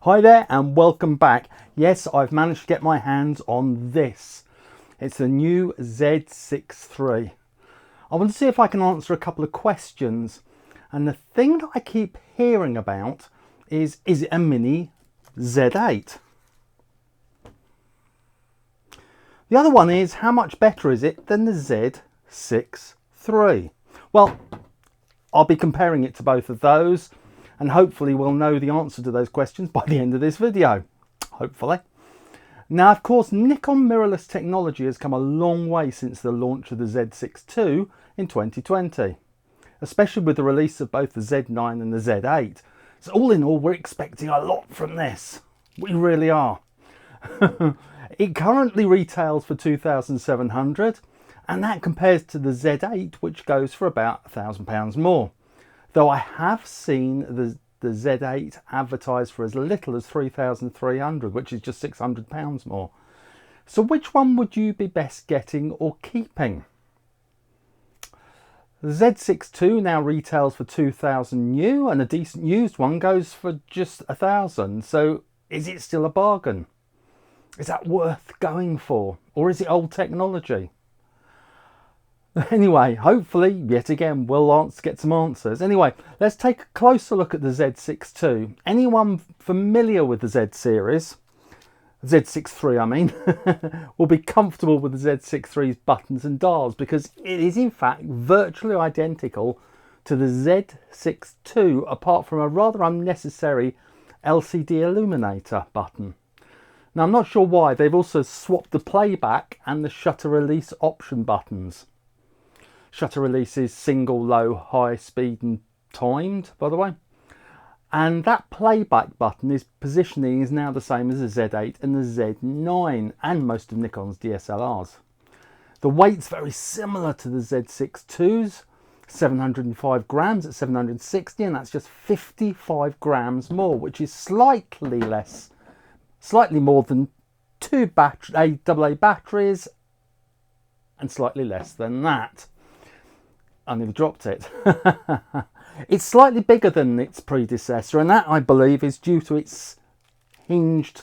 Hi there and welcome back. Yes, I've managed to get my hands on this. It's the new Z6iii. I want to see if I can answer a couple of questions. And the thing that I keep hearing about is it a mini Z8? The other one is, how much better is it than the Z6iii? Well, I'll be comparing it to both of those, and hopefully we'll know the answer to those questions by the end of this video. Hopefully. Now, of course, Nikon mirrorless technology has come a long way since the launch of the Z6 II in 2020, especially with the release of both the Z9 and the Z8. So all in all, we're expecting a lot from this. We really are. It currently retails for £2,700, and that compares to the Z8, which goes for about £1,000 more. Though I have seen the Z8 advertised for as little as £3,300, which is just £600 more. So which one would you be best getting or keeping? The Z6 II now retails for £2,000 new, and a decent used one goes for just £1,000. So is it still a bargain? Is that worth going for? Or is it old technology? Anyway, hopefully, yet again, we'll get some answers. Anyway, let's take a closer look at the Z6 II. Anyone familiar with the Z series, Z6iii I mean, will be comfortable with the Z6iii's buttons and dials, because it is in fact virtually identical to the Z6 II, apart from a rather unnecessary LCD illuminator button. Now, I'm not sure why. They've also swapped the playback and the shutter release option buttons. Shutter release is single, low, high, speed and timed, by the way. And that playback button positioning is now the same as the Z8 and the Z9 and most of Nikon's DSLRs. The weight's very similar to the Z6 II's, 705 grams at 760, and that's just 55 grams more, which is slightly more than two AA batteries, and slightly less than that. I nearly dropped it. It's slightly bigger than its predecessor, and that, I believe, is due to its hinged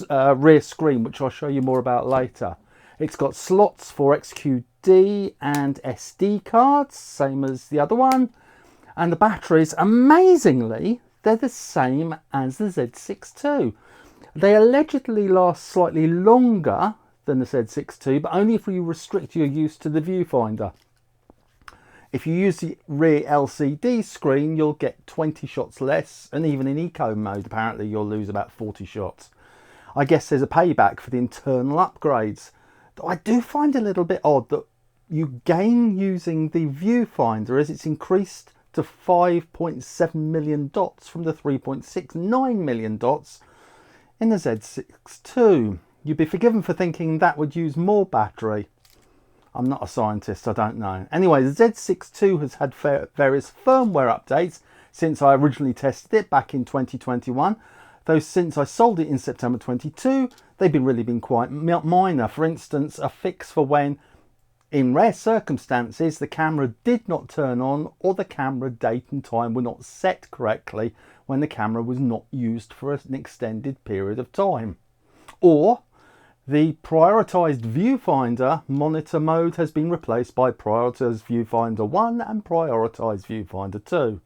rear screen, which I'll show you more about later. It's got slots for XQD and SD cards, same as the other one. And the batteries, amazingly, they're the same as the Z6 II. They allegedly last slightly longer than the Z6 II, but only if you restrict your use to the viewfinder. If you use the rear LCD screen, you'll get 20 shots less, and even in eco mode, apparently, you'll lose about 40 shots. I guess there's a payback for the internal upgrades. Though I do find it a little bit odd that you gain using the viewfinder, as it's increased to 5.7 million dots from the 3.69 million dots in the Z6 II. You'd be forgiven for thinking that would use more battery. I'm not a scientist, I don't know. Anyway, the Z6 II has had various firmware updates since I originally tested it back in 2021. Though since I sold it in September 22, they've been quite minor. For instance, a fix for when, in rare circumstances, the camera did not turn on or the camera date and time were not set correctly when the camera was not used for an extended period of time. Or the prioritized viewfinder monitor mode has been replaced by prioritized viewfinder 1 and prioritized viewfinder 2.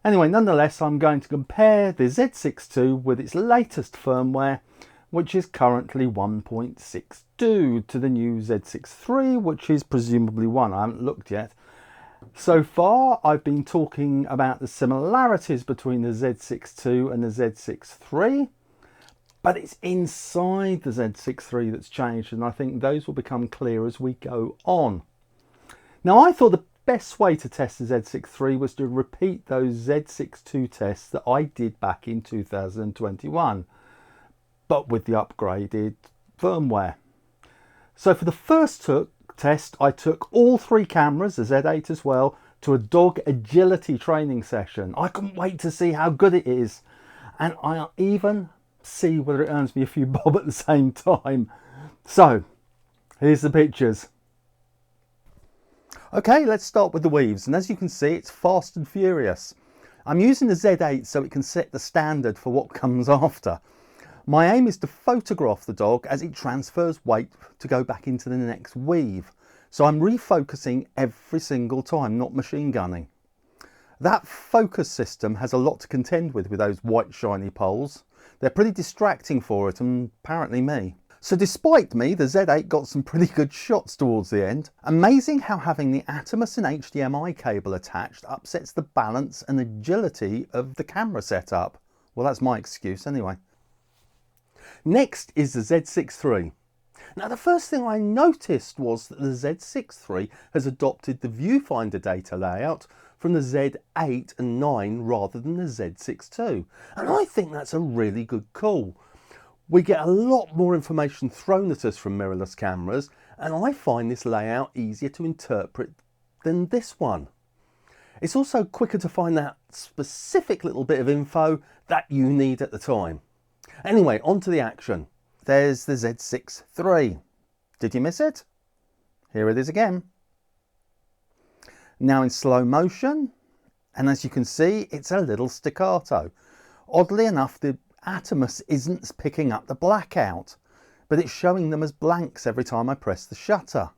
Anyway, nonetheless, I'm going to compare the Z6 II with its latest firmware, which is currently 1.62, to the new Z6iii, which is presumably 1. I haven't looked yet. So far, I've been talking about the similarities between the Z6 II and the Z6iii. But it's inside the Z6iii that's changed, and I think those will become clear as we go on. Now, I thought the best way to test the Z6iii was to repeat those Z6 II tests that I did back in 2021, but with the upgraded firmware. So for the first test, I took all three cameras, the Z8 as well, to a dog agility training session. I couldn't wait to see how good it is, and I even see whether it earns me a few bob at the same time. So here's the pictures. Okay, let's start with the weaves, and as you can see, it's fast and furious. I'm using the Z8 so it can set the standard for what comes after. My aim is to photograph the dog as it transfers weight to go back into the next weave. So I'm refocusing every single time, not machine gunning. That focus system has a lot to contend with those white shiny poles. They're pretty distracting for it and apparently me. So despite me, the Z8 got some pretty good shots towards the end. Amazing how having the Atomus and HDMI cable attached upsets the balance and agility of the camera setup. Well, that's my excuse anyway. Next is the Z6iii. Now the first thing I noticed was that the Z6iii has adopted the viewfinder data layout from the Z8 and 9 rather than the Z6ii, and I think that's a really good call. We get a lot more information thrown at us from mirrorless cameras, and I find this layout easier to interpret than this one. It's also quicker to find that specific little bit of info that you need at the time. Anyway, on to the action. There's the Z6iii. Did you miss it? Here it is again. Now in slow motion, and as you can see, it's a little staccato. Oddly enough, the Atomus isn't picking up the blackout, but it's showing them as blanks every time I press the shutter.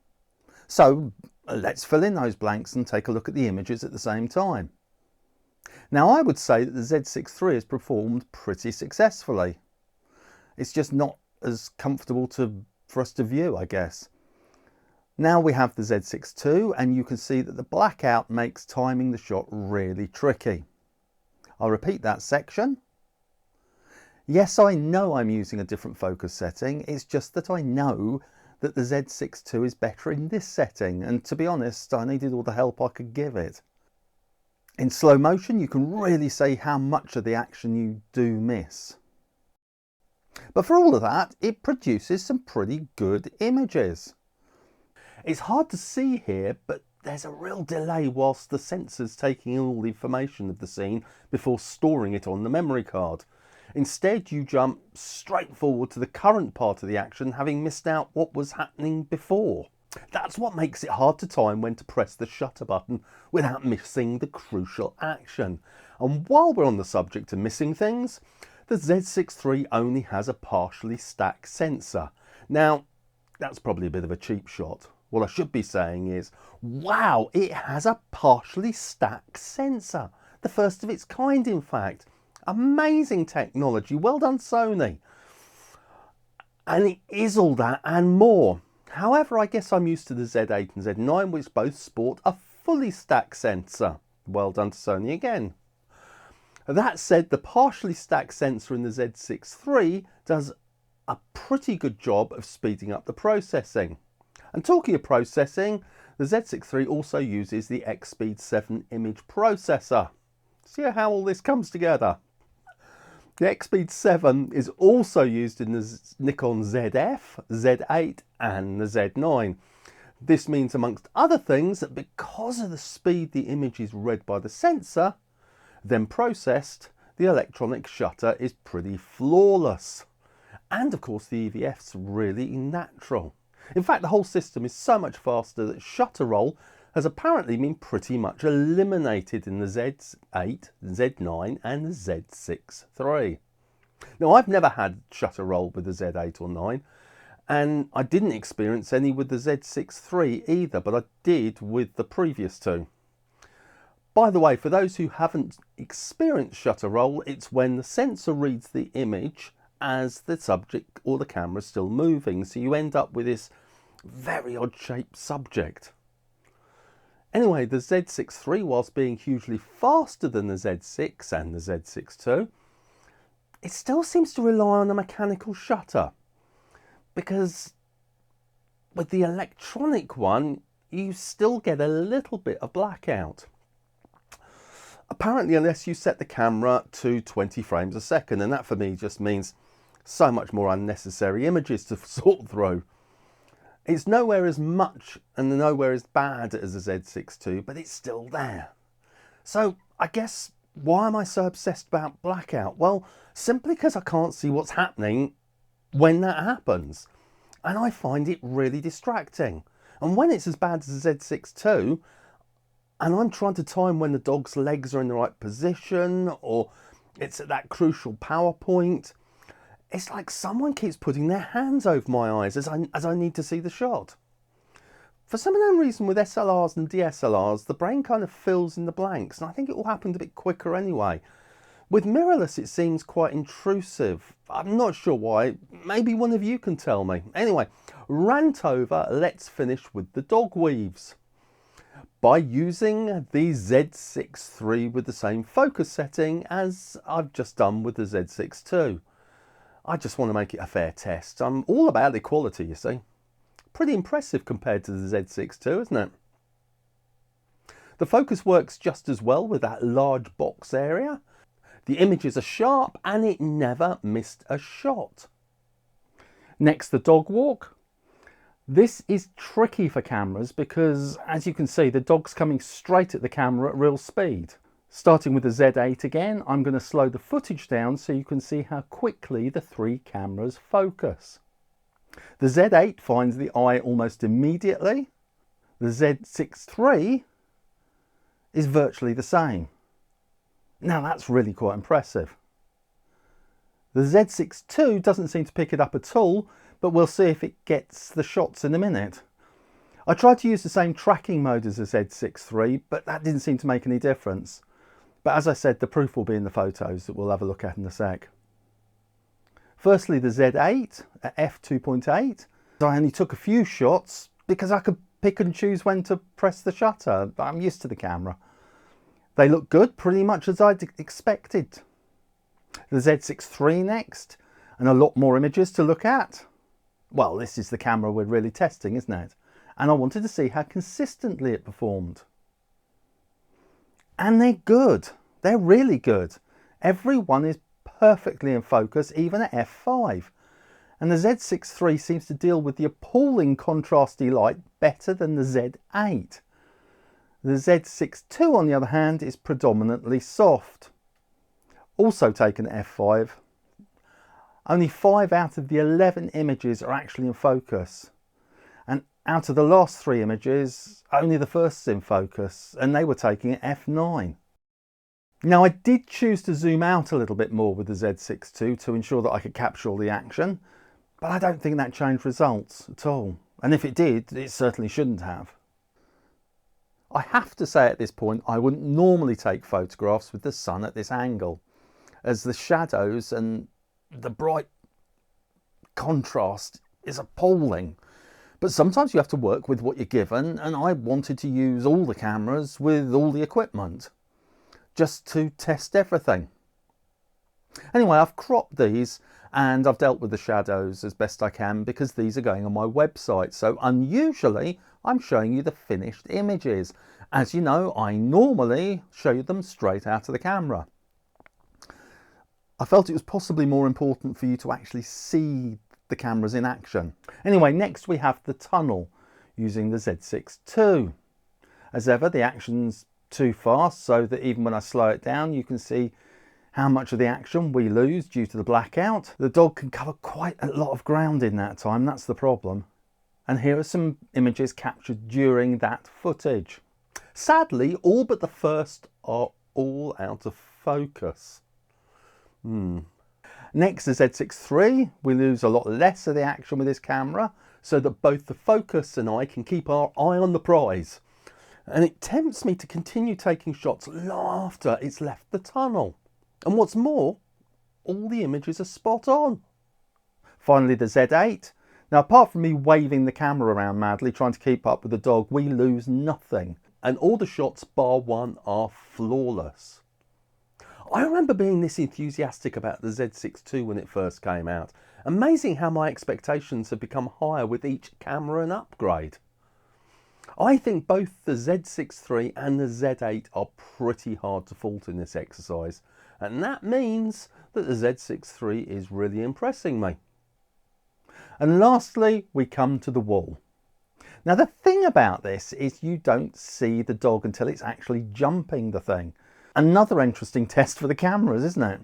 So let's fill in those blanks and take a look at the images at the same time. Now I would say that the Z6iii has performed pretty successfully. It's just not as comfortable for us to view, I guess. Now we have the Z6ii, and you can see that the blackout makes timing the shot really tricky. I'll repeat that section. Yes, I know I'm using a different focus setting, it's just that I know that the Z6ii is better in this setting, and to be honest, I needed all the help I could give it. In slow motion, you can really see how much of the action you do miss. But for all of that, it produces some pretty good images. It's hard to see here, but there's a real delay whilst the sensor's taking in all the information of the scene before storing it on the memory card. Instead, you jump straight forward to the current part of the action, having missed out what was happening before. That's what makes it hard to time when to press the shutter button without missing the crucial action. And while we're on the subject of missing things, the Z6iii only has a partially stacked sensor. Now, that's probably a bit of a cheap shot. What I should be saying is, wow, it has a partially stacked sensor. The first of its kind, in fact. Amazing technology. Well done, Sony. And it is all that and more. However, I guess I'm used to the Z8 and Z9, which both sport a fully stacked sensor. Well done to Sony again. That said, the partially stacked sensor in the Z6iii does a pretty good job of speeding up the processing. And talking of processing, the Z6iii also uses the XSpeed 7 image processor. See how all this comes together? The XSpeed 7 is also used in the Nikon ZF, Z8 and the Z9. This means, amongst other things, that because of the speed the image is read by the sensor, then processed, the electronic shutter is pretty flawless. And of course the EVF's really natural. In fact, the whole system is so much faster that shutter roll has apparently been pretty much eliminated in the Z8, Z9 and the Z6iii. Now, I've never had shutter roll with the Z8 or 9, and I didn't experience any with the Z6iii either, but I did with the previous two. By the way, for those who haven't experienced shutter roll, it's when the sensor reads the image as the subject or the camera is still moving, so you end up with this very odd shaped subject. Anyway, the Z6iii, whilst being hugely faster than the Z6 and the Z6ii, it still seems to rely on a mechanical shutter, because with the electronic one, you still get a little bit of blackout. Apparently, unless you set the camera to 20 frames a second, and that for me just means so much more unnecessary images to sort through. It's nowhere as much and nowhere as bad as the Z6ii, but it's still there. So I guess, why am I so obsessed about blackout? Well, simply because I can't see what's happening when that happens. And I find it really distracting. And when it's as bad as the Z6ii, and I'm trying to time when the dog's legs are in the right position or it's at that crucial power point. It's like someone keeps putting their hands over my eyes as I need to see the shot. For some unknown reason with SLRs and DSLRs, the brain kind of fills in the blanks, and I think it all happened a bit quicker anyway. With mirrorless, it seems quite intrusive. I'm not sure why. Maybe one of you can tell me. Anyway, rant over, let's finish with the dog weaves. By using the Z6iii with the same focus setting as I've just done with the Z6ii. I just want to make it a fair test. I'm all about equality, you see. Pretty impressive compared to the Z6ii, isn't it? The focus works just as well with that large box area. The images are sharp and it never missed a shot. Next, the dog walk. This is tricky for cameras because, as you can see, the dog's coming straight at the camera at real speed. Starting with the Z8 again, I'm going to slow the footage down so you can see how quickly the three cameras focus. The Z8 finds the eye almost immediately. The Z6iii is virtually the same. Now that's really quite impressive. The Z6ii doesn't seem to pick it up at all, but we'll see if it gets the shots in a minute. I tried to use the same tracking mode as the Z6iii, but that didn't seem to make any difference. But as I said, the proof will be in the photos that we'll have a look at in a sec. Firstly, the Z8 at f2.8. I only took a few shots because I could pick and choose when to press the shutter. I'm used to the camera. They look good, pretty much as I'd expected. The Z6iii next, and a lot more images to look at. Well, this is the camera we're really testing, isn't it? And I wanted to see how consistently it performed. And they're good. They're really good. Every one is perfectly in focus, even at f5. And the Z6iii seems to deal with the appalling contrasty light better than the Z8. The Z6ii, on the other hand, is predominantly soft. Also taken at f5. Only 5 out of the 11 images are actually in focus. And out of the last 3 images, only the first is in focus, and they were taken at f9. Now I did choose to zoom out a little bit more with the Z6ii to ensure that I could capture all the action, but I don't think that changed results at all. And if it did, it certainly shouldn't have. I have to say at this point, I wouldn't normally take photographs with the sun at this angle, as the shadows and the bright contrast is appalling. But sometimes you have to work with what you're given, and I wanted to use all the cameras with all the equipment, just to test everything. Anyway, I've cropped these and I've dealt with the shadows as best I can because these are going on my website. So unusually, I'm showing you the finished images. As you know, I normally show you them straight out of the camera. I felt it was possibly more important for you to actually see the cameras in action. Anyway, next we have the tunnel using the Z6iii. As ever, the action's too fast so that even when I slow it down, you can see how much of the action we lose due to the blackout. The dog can cover quite a lot of ground in that time, that's the problem. And here are some images captured during that footage. Sadly, all but the first are all out of focus. Next, the Z6iii, we lose a lot less of the action with this camera so that both the focus and I can keep our eye on the prize. And it tempts me to continue taking shots long after it's left the tunnel. And what's more, all the images are spot on. Finally, the Z8. Now, apart from me waving the camera around madly, trying to keep up with the dog, we lose nothing. And all the shots bar one are flawless. I remember being this enthusiastic about the Z6ii when it first came out. Amazing how my expectations have become higher with each camera and upgrade. I think both the Z6iii and the Z8 are pretty hard to fault in this exercise, and that means that the Z6iii is really impressing me. And lastly, we come to the wall. Now the thing about this is you don't see the dog until it's actually jumping the thing. Another interesting test for the cameras, isn't it?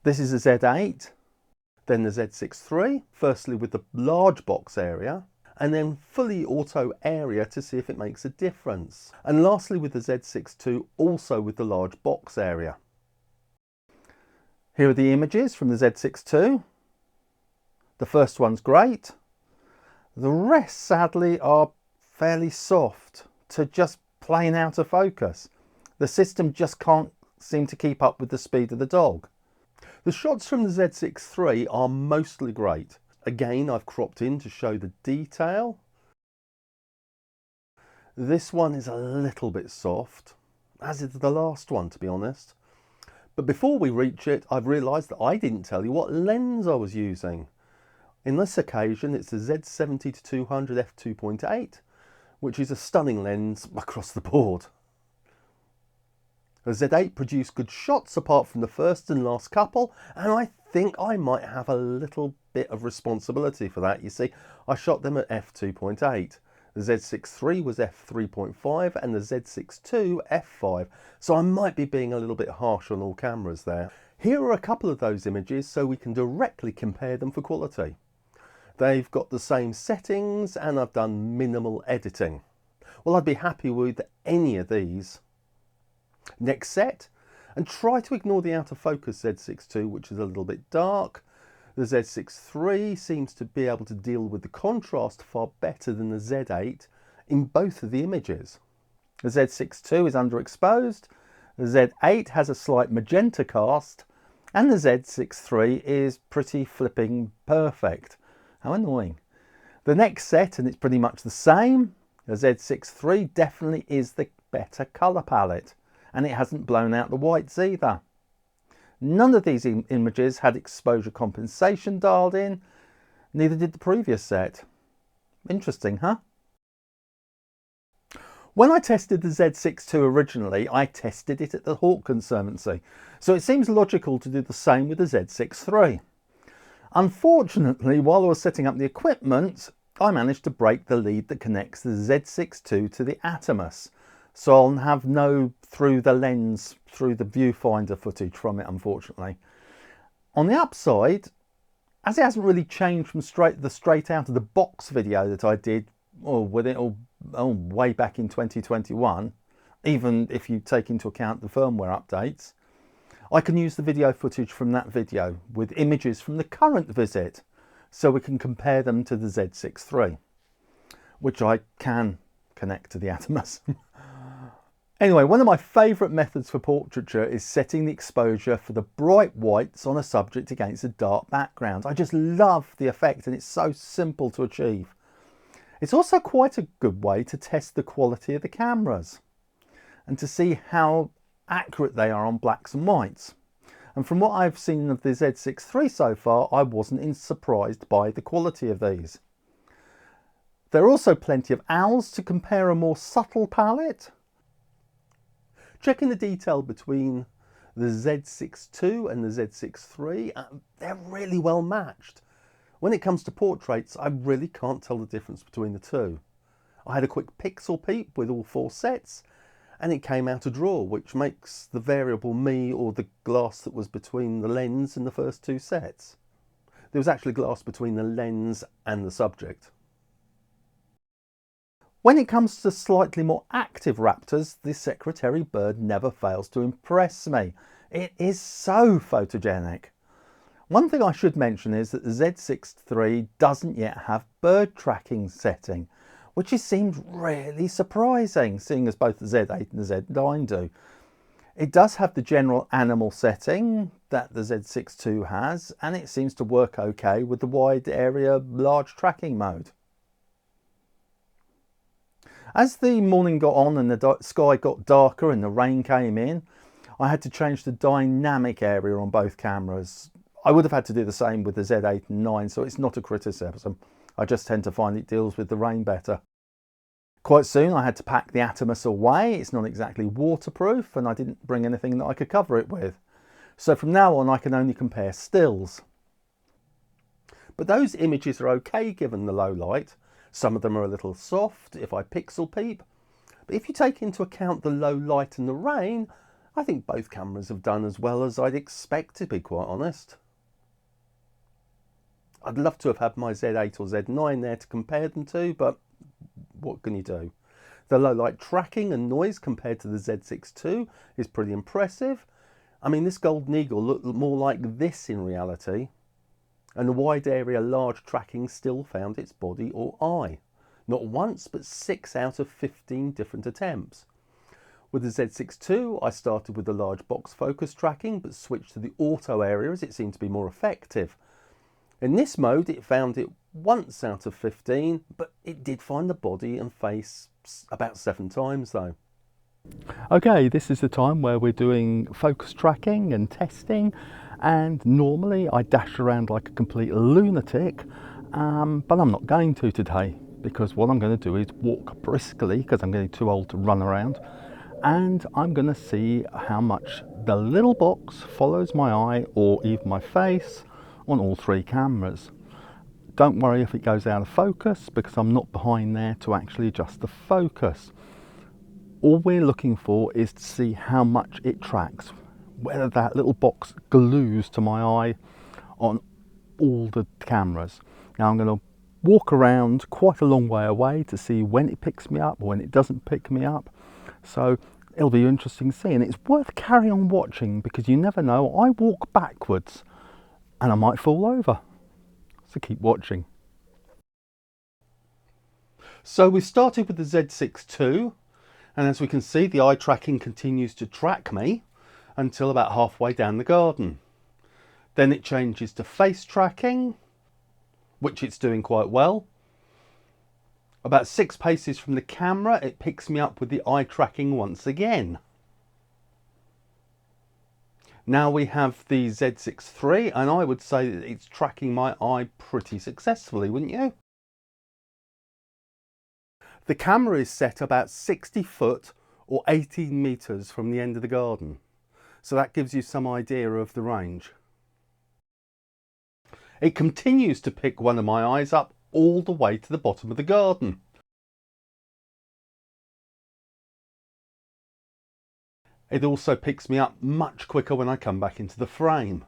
This is the Z8, then the Z6iii, firstly with the large box area, and then fully auto area to see if it makes a difference. And lastly with the Z6 II, also with the large box area. Here are the images from the Z6 II. The first one's great. The rest, sadly, are fairly soft to just plain out of focus. The system just can't seem to keep up with the speed of the dog. The shots from the Z6 III are mostly great. Again, I've cropped in to show the detail. This one is a little bit soft, as is the last one, to be honest. But before we reach it, I've realised that I didn't tell you what lens I was using. In this occasion, it's the Z70-200 f2.8, which is a stunning lens across the board. The Z8 produced good shots apart from the first and last couple, and I think I might have a little bit of responsibility for that. You see, I shot them at f2.8. The Z6 III was f3.5 and the Z6 II f5, so I might be being a little bit harsh on all cameras there. Here are a couple of those images so we can directly compare them for quality. They've got the same settings and I've done minimal editing. Well, I'd be happy with any of these. Next set, and try to ignore the out of focus Z6 II, which is a little bit dark. The Z6 III seems to be able to deal with the contrast far better than the Z8 in both of the images. The Z6 II is underexposed, the Z8 has a slight magenta cast, and the Z6 III is pretty flipping perfect. How annoying. The next set, and it's pretty much the same, the Z6 III definitely is the better colour palette, and it hasn't blown out the whites either. None of these images had exposure compensation dialed in, neither did the previous set. Interesting, huh? When I tested the Z6 II originally, I tested it at the Hawke Conservancy, so it seems logical to do the same with the Z6 III. Unfortunately, while I was setting up the equipment, I managed to break the lead that connects the Z6 II to the Atomus, so I'll have no through the lens, through the viewfinder footage from it, unfortunately. On the upside, as it hasn't really changed from straight out of the box video that I did way back in 2021, even if you take into account the firmware updates, I can use the video footage from that video with images from the current visit so we can compare them to the Z6 III, which I can connect to the Atomus. Anyway, one of my favourite methods for portraiture is setting the exposure for the bright whites on a subject against a dark background. I just love the effect and it's so simple to achieve. It's also quite a good way to test the quality of the cameras and to see how accurate they are on blacks and whites. And from what I've seen of the Z6 III so far, I wasn't surprised by the quality of these. There are also plenty of owls to compare a more subtle palette. Checking the detail between the Z6 II and the Z6 III, they're really well matched. When it comes to portraits, I really can't tell the difference between the two. I had a quick pixel peep with all 4 sets, and it came out a draw, which makes the variable me or the glass that was between the lens and the first 2 sets. There was actually glass between the lens and the subject. When it comes to slightly more active raptors, the secretary bird never fails to impress me. It is so photogenic. One thing I should mention is that the Z6 III doesn't yet have bird tracking setting, which seems really surprising, seeing as both the Z8 and the Z9 do. It does have the general animal setting that the Z6 II has, and it seems to work okay with the wide area large tracking mode. As the morning got on and the sky got darker and the rain came in, I had to change the dynamic area on both cameras. I would have had to do the same with the Z8 and 9, so it's not a criticism. I just tend to find it deals with the rain better. Quite soon I had to pack the Atomus away. It's not exactly waterproof and I didn't bring anything that I could cover it with. So from now on I can only compare stills. But those images are okay given the low light. Some of them are a little soft if I pixel peep. But if you take into account the low light and the rain, I think both cameras have done as well as I'd expect, to be quite honest. I'd love to have had my Z8 or Z9 there to compare them to, but what can you do? The low light tracking and noise compared to the Z6 II is pretty impressive. I mean, this golden eagle looked more like this in reality, and the wide area large tracking still found its body or eye. Not once, but 6 out of 15 different attempts. With the Z6 II, I started with the large box focus tracking, but switched to the auto area as it seemed to be more effective. In this mode, it found it once out of 15, but it did find the body and face about 7 times though. Okay, this is the time where we're doing focus tracking and testing, and normally I dash around like a complete lunatic, but I'm not going to today, because what I'm going to do is walk briskly, because I'm getting too old to run around, and I'm going to see how much the little box follows my eye or even my face on all 3 cameras. Don't worry if it goes out of focus, because I'm not behind there to actually adjust the focus. All we're looking for is to see how much it tracks, whether that little box glues to my eye on all the cameras. Now I'm going to walk around quite a long way away to see when it picks me up or when it doesn't pick me up. So it'll be interesting to see, and it's worth carrying on watching, because you never know, I walk backwards and I might fall over. So keep watching. So we started with the Z6 II, and as we can see, the eye tracking continues to track me until about halfway down the garden. Then it changes to face tracking, which it's doing quite well. About 6 paces from the camera, it picks me up with the eye tracking once again. Now we have the Z6 III, and I would say that it's tracking my eye pretty successfully, wouldn't you? The camera is set about 60 foot or 18 metres from the end of the garden, so that gives you some idea of the range. It continues to pick one of my eyes up all the way to the bottom of the garden. It also picks me up much quicker when I come back into the frame.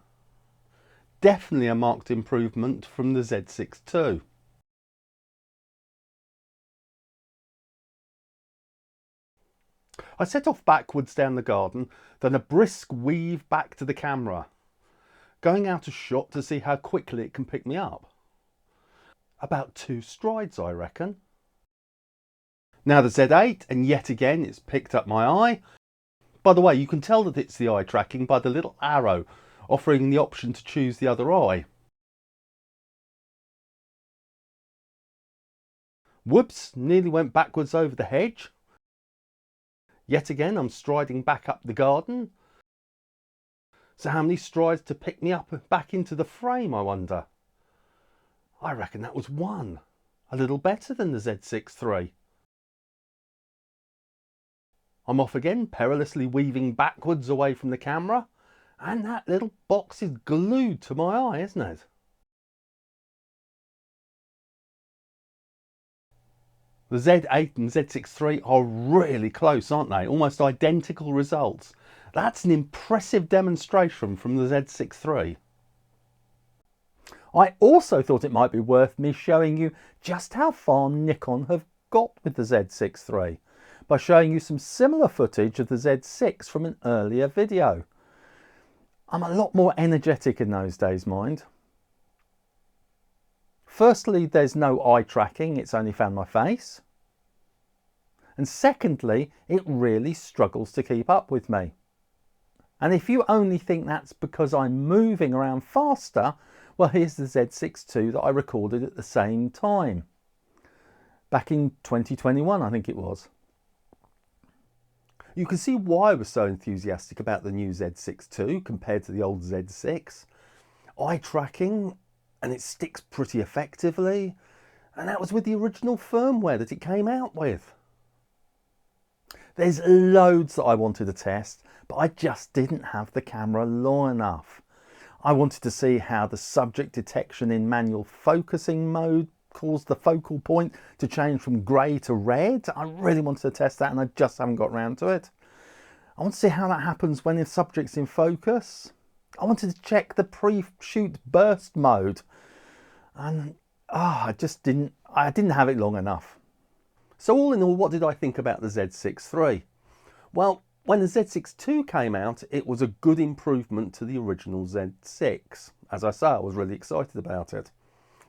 Definitely a marked improvement from the Z6 II. I set off backwards down the garden, then a brisk weave back to the camera, going out of shot to see how quickly it can pick me up. About 2 strides, I reckon. Now the Z8, and yet again it's picked up my eye. By the way, you can tell that it's the eye tracking by the little arrow offering the option to choose the other eye. Whoops, nearly went backwards over the hedge. Yet again, I'm striding back up the garden. So how many strides to pick me up back into the frame, I wonder? I reckon that was 1. A little better than the Z6 III. I'm off again, perilously weaving backwards away from the camera. And that little box is glued to my eye, isn't it? The Z8 and Z6 III are really close, aren't they? Almost identical results. That's an impressive demonstration from the Z6 III. I also thought it might be worth me showing you just how far Nikon have got with the Z6 III by showing you some similar footage of the Z6 from an earlier video. I'm a lot more energetic in those days, mind. Firstly, there's no eye tracking, it's only found my face. And secondly, it really struggles to keep up with me. And if you only think that's because I'm moving around faster, well, here's the Z6 II that I recorded at the same time. Back in 2021, I think it was. You can see why I was so enthusiastic about the new Z6 II compared to the old Z6. Eye tracking, and it sticks pretty effectively. And that was with the original firmware that it came out with. There's loads that I wanted to test, but I just didn't have the camera long enough. I wanted to see how the subject detection in manual focusing mode caused the focal point to change from grey to red. I really wanted to test that, and I just haven't got around to it. I want to see how that happens when the subject's in focus. I wanted to check the pre-shoot burst mode. and I didn't have it long enough. So all in all, what did I think about the Z6 iii? Well, when the Z6 ii came out, it was a good improvement to the original Z6. As I say, I was really excited about it.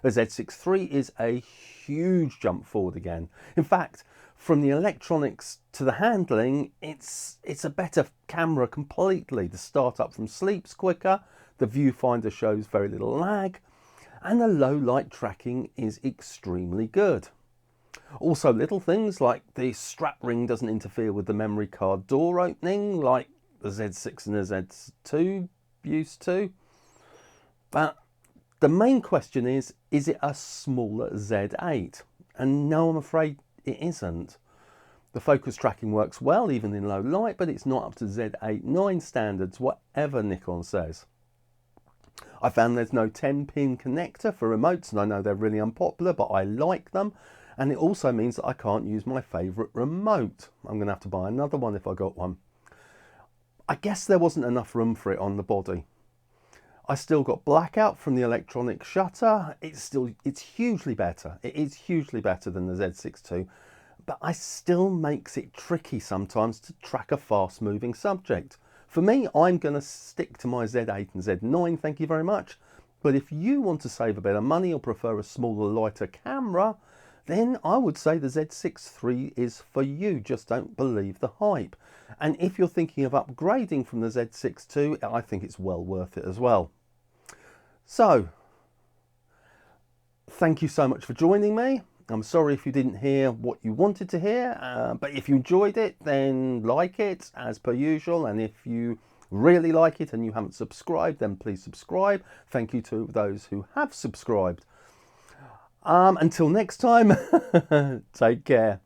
The Z6 iii is a huge jump forward again. In fact, from the electronics to the handling, it's a better camera completely. The startup from sleep's quicker, the viewfinder shows very little lag, and the low light tracking is extremely good. Also, little things like the strap ring doesn't interfere with the memory card door opening like the Z6 and the Z2 used to. But the main question is it a smaller Z8? And no, I'm afraid it isn't. The focus tracking works well even in low light, but it's not up to Z8-9 standards, whatever Nikon says. I found there's no 10-pin connector for remotes, and I know they're really unpopular, but I like them. And it also means that I can't use my favourite remote. I'm going to have to buy another one if I got one. I guess there wasn't enough room for it on the body. I still got blackout from the electronic shutter. It's hugely better. It is hugely better than the Z6 II, but I still makes it tricky sometimes to track a fast moving subject. For me, I'm going to stick to my Z8 and Z9, thank you very much. But if you want to save a bit of money or prefer a smaller, lighter camera, then I would say the Z6 iii is for you. Just don't believe the hype. And if you're thinking of upgrading from the Z6 II, I think it's well worth it as well. So, thank you so much for joining me. I'm sorry if you didn't hear what you wanted to hear, but if you enjoyed it, then like it as per usual. And if you really like it and you haven't subscribed, then please subscribe. Thank you to those who have subscribed. Until next time, take care.